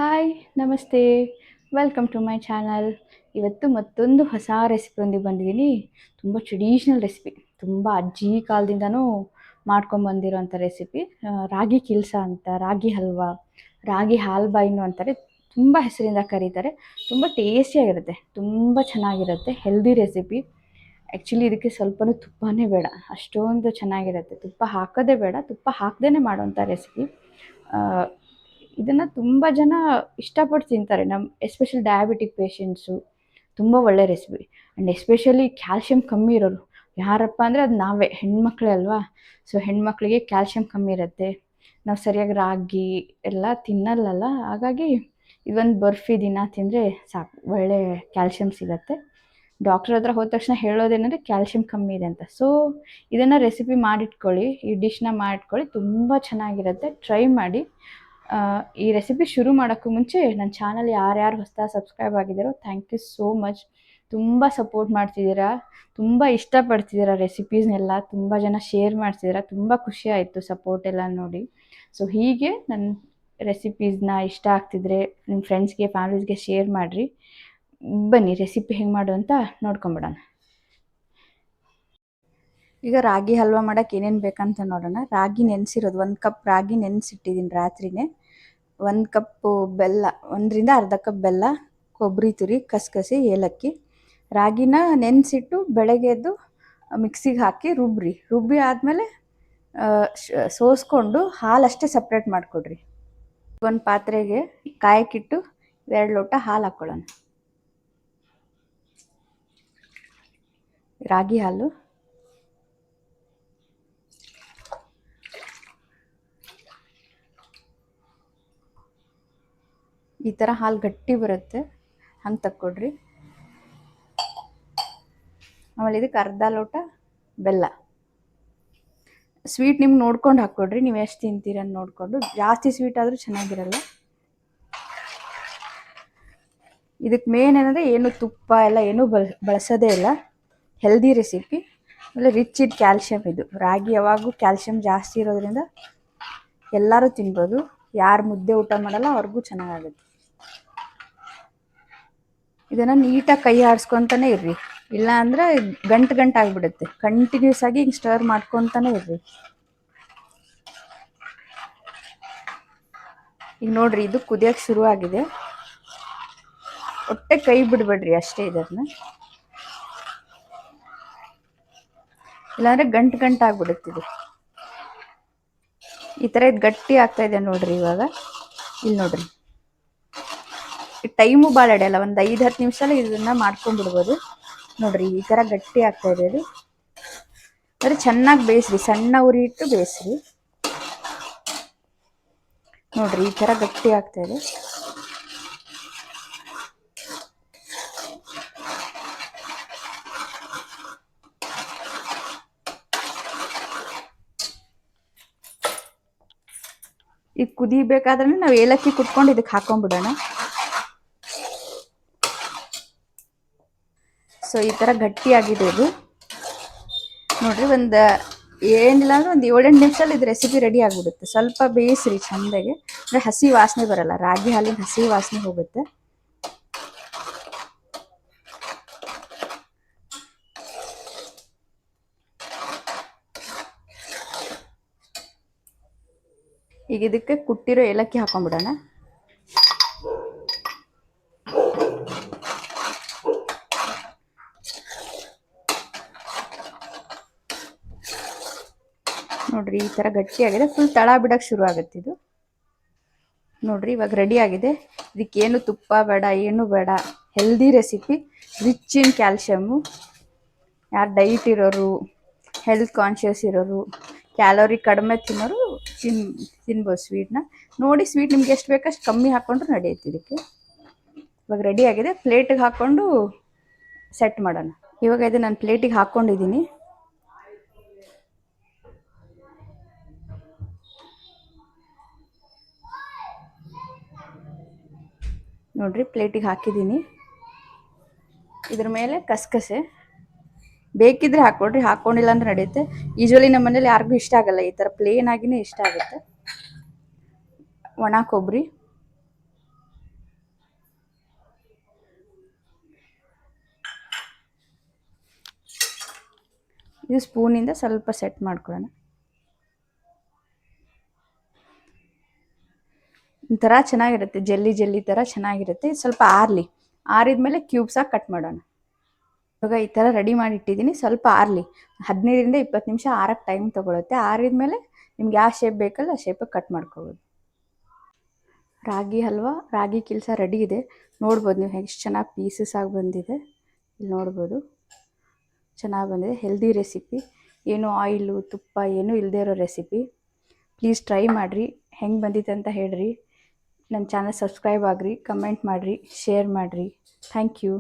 Hi ನಮಸ್ತೆ welcome to my channel. ಇವತ್ತು ಮತ್ತೊಂದು ಹೊಸ ರೆಸಿಪಿಯೊಂದಿಗೆ ಬಂದಿದ್ದೀನಿ. ತುಂಬ ಟ್ರೆಡಿಷ್ನಲ್ ರೆಸಿಪಿ, ತುಂಬ ಅಜ್ಜಿ ಕಾಲದಿಂದನೂ ಮಾಡ್ಕೊಂಬಂದಿರೋಂಥ ರೆಸಿಪಿ. ರಾಗಿ ಕಿಲ್ಸ ಅಂತ, ರಾಗಿ ಹಲ್ವಾ, ರಾಗಿ ಹಾಲ್ಬಾಯಿನು ಅಂತಾರೆ, ತುಂಬ ಹೆಸರಿಂದ ಕರೀತಾರೆ. ತುಂಬ ಟೇಸ್ಟಿಯಾಗಿರುತ್ತೆ, ತುಂಬ ಚೆನ್ನಾಗಿರುತ್ತೆ, ಹೆಲ್ದಿ ರೆಸಿಪಿ. ಆ್ಯಕ್ಚುಲಿ ಇದಕ್ಕೆ ಸ್ವಲ್ಪನೂ ತುಪ್ಪನೇ ಬೇಡ, ಅಷ್ಟೊಂದು ಚೆನ್ನಾಗಿರುತ್ತೆ. ತುಪ್ಪ ಹಾಕೋದೇ ಬೇಡ, ತುಪ್ಪ ಹಾಕದೇ ಮಾಡೋವಂಥ ರೆಸಿಪಿ. ಇದನ್ನು ತುಂಬ ಜನ ಇಷ್ಟಪಟ್ಟು ತಿಂತಾರೆ, ಎಸ್ಪೆಷಲಿ ಡಯಾಬಿಟಿಕ್ ಪೇಷಂಟ್ಸು. ತುಂಬ ಒಳ್ಳೆ ರೆಸಿಪಿ. ಆ್ಯಂಡ್ ಎಸ್ಪೆಷಲಿ ಕ್ಯಾಲ್ಶಿಯಂ ಕಮ್ಮಿ ಇರೋರು ಯಾರಪ್ಪ ಅಂದರೆ ಅದು ನಾವೇ, ಹೆಣ್ಮಕ್ಳೇ ಅಲ್ವಾ. ಸೊ ಹೆಣ್ಮಕ್ಳಿಗೆ ಕ್ಯಾಲ್ಶಿಯಂ ಕಮ್ಮಿ ಇರುತ್ತೆ, ನಾವು ಸರಿಯಾಗಿ ರಾಗಿ ಎಲ್ಲ ತಿನ್ನಲ್ಲಲ್ಲ. ಹಾಗಾಗಿ ಇದೊಂದು ಬರ್ಫಿ ದಿನ ತಿಂದರೆ ಸಾಕು, ಒಳ್ಳೆ ಕ್ಯಾಲ್ಶಿಯಂ ಸಿಗುತ್ತೆ. ಡಾಕ್ಟ್ರ್ ಹತ್ರ ಹೋದ ತಕ್ಷಣ ಹೇಳೋದೇನೆಂದರೆ ಕ್ಯಾಲ್ಶಿಯಂ ಕಮ್ಮಿ ಇದೆ ಅಂತ. ಸೊ ಇದನ್ನು ರೆಸಿಪಿ ಮಾಡಿಟ್ಕೊಳ್ಳಿ, ಈ ಡಿಶ್ನ ಮಾಡಿಟ್ಕೊಳ್ಳಿ, ತುಂಬ ಚೆನ್ನಾಗಿರುತ್ತೆ, ಟ್ರೈ ಮಾಡಿ. ಈ ರೆಸಿಪಿ ಶುರು ಮಾಡೋಕ್ಕೂ ಮುಂಚೆ ನನ್ನ ಚಾನಲ್ ಯಾರ್ಯಾರು ಹೊಸದಾಗಿ ಸಬ್ಸ್ಕ್ರೈಬ್ ಆಗಿದ್ದಾರೋ ಥ್ಯಾಂಕ್ ಯು ಸೋ ಮಚ್. ತುಂಬ ಸಪೋರ್ಟ್ ಮಾಡ್ತಿದ್ದೀರಾ, ತುಂಬ ಇಷ್ಟಪಡ್ತಿದ್ದೀರಾ ರೆಸಿಪೀಸ್ನೆಲ್ಲ, ತುಂಬ ಜನ ಶೇರ್ ಮಾಡ್ತಿದ್ದೀರಾ, ತುಂಬ ಖುಷಿ ಆಯಿತು ಸಪೋರ್ಟ್ ಎಲ್ಲ ನೋಡಿ. ಸೊ ಹೀಗೆ ನನ್ನ ರೆಸಿಪೀಸ್ನ ಇಷ್ಟ ಆಗ್ತಿದ್ರೆ ನಿಮ್ಮ ಫ್ರೆಂಡ್ಸ್ಗೆ, ಫ್ಯಾಮಿಲೀಸ್ಗೆ ಶೇರ್ ಮಾಡಿರಿ. ಬನ್ನಿ ರೆಸಿಪಿ ಹೆಂಗೆ ಮಾಡು ಅಂತ ನೋಡ್ಕೊಂಬಿಡೋಣ. ಈಗ ರಾಗಿ ಹಲ್ವಾ ಮಾಡೋಕ್ಕೆ ಏನೇನು ಬೇಕಂತ ನೋಡೋಣ. ರಾಗಿ ನೆನೆಸಿರೋದು 1 ಕಪ್ ರಾಗಿ ನೆನೆಸಿಟ್ಟಿದ್ದೀನಿ ರಾತ್ರಿನೇ. 1 ಕಪ್ಪು ಬೆಲ್ಲ, 1ರಿಂದ ಅರ್ಧ ಕಪ್ ಬೆಲ್ಲ, ಕೊಬ್ಬರಿ ತುರಿ, ಕಸಕಸಿ, ಏಲಕ್ಕಿ. ರಾಗಿನ ನೆನೆಸಿಟ್ಟು ಬೆಳಗ್ಗೆ ಎದ್ದು ಮಿಕ್ಸಿಗೆ ಹಾಕಿ ರುಬ್ಬಿ ಆದಮೇಲೆ ಸೋಸ್ಕೊಂಡು ಹಾಲಷ್ಟೇ ಸಪ್ರೇಟ್ ಮಾಡಿಕೊಡ್ರಿ. ಒಂದು ಪಾತ್ರೆಗೆ ಕಾಯಕ್ಕಿಟ್ಟು 2 ಲೋಟ ಹಾಲು ಹಾಕ್ಕೊಳ್ಳೋಣ. ರಾಗಿ ಹಾಲು, ಈ ಥರ ಹಾಲು ಗಟ್ಟಿ ಬರುತ್ತೆ, ಹಂಗೆ ತಕ್ಕೊಡ್ರಿ. ಆಮೇಲೆ ಇದಕ್ಕೆ ಅರ್ಧ ಲೋಟ ಬೆಲ್ಲ. ಸ್ವೀಟ್ ನಿಮ್ಗೆ ನೋಡ್ಕೊಂಡು ಹಾಕ್ಕೊಡ್ರಿ, ನೀವು ಎಷ್ಟು ತಿಂತೀರನ್ನು ನೋಡಿಕೊಂಡು. ಜಾಸ್ತಿ ಸ್ವೀಟ್ ಆದರೂ ಚೆನ್ನಾಗಿರಲ್ಲ. ಇದಕ್ಕೆ ಮೇನ್ ಏನಂದರೆ ಏನು ತುಪ್ಪ ಎಲ್ಲ ಏನೂ ಬಳಸೋದೇ ಇಲ್ಲ, ಹೆಲ್ದಿ ರೆಸಿಪಿ. ಆಮೇಲೆ ರಿಚ್ ಇನ್ ಕ್ಯಾಲ್ಶಿಯಮ್. ಇದು ರಾಗಿ ಯಾವಾಗೂ ಕ್ಯಾಲ್ಶಿಯಮ್ ಜಾಸ್ತಿ ಇರೋದ್ರಿಂದ ಎಲ್ಲರೂ ತಿನ್ಬೋದು, ಯಾರು ಮುದ್ದೆ ಊಟ ಮಾಡಲ್ಲ ಅವ್ರಿಗೂ ಚೆನ್ನಾಗಾಗುತ್ತೆ. ಇದನ್ನು ನೀಟಾಗಿ ಕೈ ಆಡಿಸ್ಕೊತಾನೆ ಇರ್ರಿ, ಇಲ್ಲ ಅಂದರೆ ಗಂಟಾಗಿಬಿಡುತ್ತೆ. ಕಂಟಿನ್ಯೂಸ್ ಆಗಿ ಹಿಂಗೆ ಸ್ಟರ್ ಮಾಡ್ಕೊತಾನೆ ಇರ್ರಿ. ಈಗ ನೋಡ್ರಿ, ಇದು ಕುದಿಯೋಕ್ಕೆ ಶುರುವಾಗಿದೆ. ಒಟ್ಟೆ ಕೈ ಬಿಡಬೇಡ್ರಿ ಅಷ್ಟೇ ಇದನ್ನು, ಇಲ್ಲಾಂದರೆ ಗಂಟಾಗ್ಬಿಡುತ್ತಿದೆ. ಈ ಥರ ಇದು ಗಟ್ಟಿ ಆಗ್ತಾ ಇದೆ ನೋಡ್ರಿ. ಇವಾಗ ಇಲ್ಲಿ ನೋಡ್ರಿ, ಟೈಮು ಭಾಳ ಹಿಡಿಯಲ್ಲ, ಒಂದು 5-10 ನಿಮಿಷದಲ್ಲಿ ಇದನ್ನು ಮಾಡ್ಕೊಂಡ್ಬಿಡ್ಬೋದು. ನೋಡ್ರಿ ಈ ಥರ ಗಟ್ಟಿ ಆಗ್ತಾ ಇದೆ. ಇದು ಅಂದರೆ ಚೆನ್ನಾಗಿ ಬೇಯಿಸ್ರಿ, ಸಣ್ಣ ಉರಿ ಇಟ್ಟು ಬೇಯಿಸ್ರಿ. ನೋಡ್ರಿ ಈ ಥರ ಗಟ್ಟಿ ಆಗ್ತಾ ಇದೆ. ಇದು ಕುದಿಬೇಕಾದ್ರೆ ನಾವು ಏಲಕ್ಕಿ ಕುಟ್ಕೊಂಡು ಇದಕ್ಕೆ ಹಾಕೊಂಡ್ಬಿಡೋಣ. ಸೊ ಈ ಥರ ಗಟ್ಟಿಯಾಗಿದೆ ಇದು ನೋಡ್ರಿ. ಒಂದು ಏನಿಲ್ಲ ಅಂದ್ರೆ ಒಂದು 7-8 ನಿಮಿಷದಲ್ಲಿ ಇದು ರೆಸಿಪಿ ರೆಡಿ ಆಗಿಬಿಡುತ್ತೆ. ಸ್ವಲ್ಪ ಬೇಯಿಸ್ರಿ ಚೆಂದಾಗೆ, ಅಂದರೆ ಹಸಿ ವಾಸನೆ ಬರಲ್ಲ, ರಾಗಿ ಹಾಲಿನ ಹಸಿ ವಾಸನೆ ಹೋಗುತ್ತೆ. ಈಗ ಇದಕ್ಕೆ ಕುಟ್ಟಿರೋ ಏಲಕ್ಕಿ ಹಾಕೊಂಡ್ಬಿಡೋಣ. ನೋಡ್ರಿ ಈ ಥರ ಗಟ್ಟಿಯಾಗಿದೆ, ಫುಲ್ ತಳ ಬಿಡೋಕ್ಕೆ ಶುರು ಆಗುತ್ತೆ ಇದು. ನೋಡ್ರಿ ಇವಾಗ ರೆಡಿ ಆಗಿದೆ. ಇದಕ್ಕೇನು ತುಪ್ಪ ಬೇಡ, ಏನು ಬೇಡ, healthy recipe, rich in calcium. ಯಾರು ಡೈಟ್ ಇರೋರು, ಹೆಲ್ತ್ ಕಾನ್ಷಿಯಸ್ ಇರೋರು, ಕ್ಯಾಲೋರಿ ಕಡಿಮೆ ತಿನ್ನೋರು ತಿನ್ಬೋದು ಸ್ವೀಟ್ನ. ನೋಡಿ ಸ್ವೀಟ್ ನಿಮ್ಗೆ ಎಷ್ಟು ಬೇಕಷ್ಟು ಕಮ್ಮಿ ಹಾಕ್ಕೊಂಡ್ರು ನಡೆಯುತ್ತೆ ಇದಕ್ಕೆ. ಇವಾಗ ರೆಡಿ ಆಗಿದೆ, ಪ್ಲೇಟಿಗೆ ಹಾಕ್ಕೊಂಡು ಸೆಟ್ ಮಾಡೋಣ. ಇವಾಗ ಇದು ನಾನು ಪ್ಲೇಟಿಗೆ ಹಾಕ್ಕೊಂಡಿದ್ದೀನಿ. ನೋಡ್ರಿ ಪ್ಲೇಟಿಗೆ ಹಾಕಿದ್ದೀನಿ. ಇದ್ರ ಮೇಲೆ ಕಸಕಸೆ ಬೇಕಿದ್ರೆ ಹಾಕ್ಕೊಡ್ರಿ, ಹಾಕ್ಕೊಂಡಿಲ್ಲ ಅಂದ್ರೆ ನಡೆಯುತ್ತೆ. ಯೂಶ್ವಲಿ ನಮ್ಮ ಮನೇಲಿ ಯಾರಿಗೂ ಇಷ್ಟ ಆಗಲ್ಲ, ಈ ಥರ ಪ್ಲೇನ್ ಆಗಿನೇ ಇಷ್ಟ ಆಗುತ್ತೆ. ಒಣ ಕೊಬ್ಬರಿ, ಇದು ಸ್ಪೂನಿಂದ ಸ್ವಲ್ಪ ಸೆಟ್ ಮಾಡ್ಕೊಳ್ಳೋಣ. ಒಂಥರ ಚೆನ್ನಾಗಿರುತ್ತೆ, ಜೆಲ್ಲಿ ಜೆಲ್ಲಿ ಥರ ಚೆನ್ನಾಗಿರುತ್ತೆ. ಸ್ವಲ್ಪ ಆರಿದ್ಮೇಲೆ ಕ್ಯೂಬ್ಸಾಗಿ ಕಟ್ ಮಾಡೋಣ. ಇವಾಗ ಈ ಥರ ರೆಡಿ ಮಾಡಿ ಇಟ್ಟಿದ್ದೀನಿ. ಸ್ವಲ್ಪ ಆರಲಿ, 15ರಿಂದ 20 ನಿಮಿಷ ಆರಕ್ಕೆ ಟೈಮ್ ತೊಗೊಳುತ್ತೆ. ಆರಿದ್ಮೇಲೆ ನಿಮ್ಗೆ ಯಾವ ಶೇಪ್ ಬೇಕಲ್ಲ ಆ ಶೇಪಿಗೆ ಕಟ್ ಮಾಡ್ಕೋಬೋದು. ರಾಗಿ ಹಲ್ವಾ, ರಾಗಿ ಕಿಲ್ಸ ರೆಡಿ ಇದೆ. ನೋಡ್ಬೋದು ನೀವು ಎಷ್ಟು ಚೆನ್ನಾಗಿ ಪೀಸಸ್ ಆಗಿ ಬಂದಿದೆ. ಇಲ್ಲಿ ನೋಡ್ಬೋದು ಚೆನ್ನಾಗಿ ಬಂದಿದೆ. ಹೆಲ್ದಿ ರೆಸಿಪಿ, ಏನು ಆಯಿಲು ತುಪ್ಪ ಏನೂ ಇಲ್ಲದೇ ಇರೋ ರೆಸಿಪಿ. ಪ್ಲೀಸ್ ಟ್ರೈ ಮಾಡಿರಿ, ಹೆಂಗೆ ಬಂದಿದೆ ಅಂತ ಹೇಳ್ರಿ. ನನ್ನ ಚಾನಲ್ ಸಬ್ಸ್ಕ್ರೈಬ್ ಆಗಿರಿ, ಕಮೆಂಟ್ ಮಾಡಿರಿ, ಶೇರ್ ಮಾಡಿರಿ. Thank you.